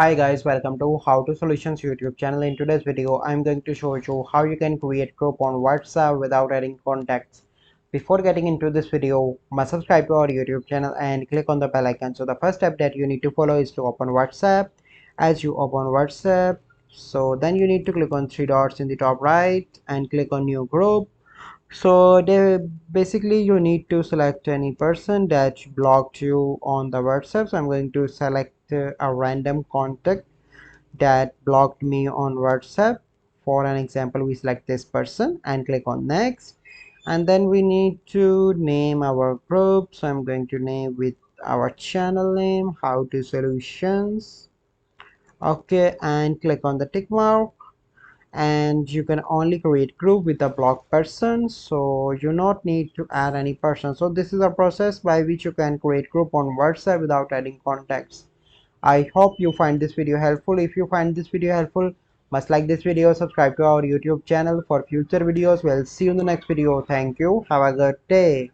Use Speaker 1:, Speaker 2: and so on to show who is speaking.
Speaker 1: Hi guys, welcome to How to Solutions YouTube channel. In today's video, I'm going to show you how you can create group on WhatsApp without adding contacts. Before getting into this video, must subscribe to our YouTube channel and click on the bell icon. So the first step that you need to follow is to open WhatsApp. As you open WhatsApp, so then you need to click on three dots in the top right and click on new group. So they basically you need to select any person that blocked you on the WhatsApp. So I'm going to select a random contact that blocked me on WhatsApp. For an example, we select this person and click on next, and then we need to name our group. So I'm going to name with our channel name, How to Solutions. Okay, and click on the tick mark, and you can only create group with a blocked person, so you not need to add any person. So this is a process by which you can create group on WhatsApp without adding contacts. I hope you find this video helpful. If you find this video helpful, must like this video, subscribe to our YouTube channel for future videos. We'll see you in the next video. Thank you, have a good day.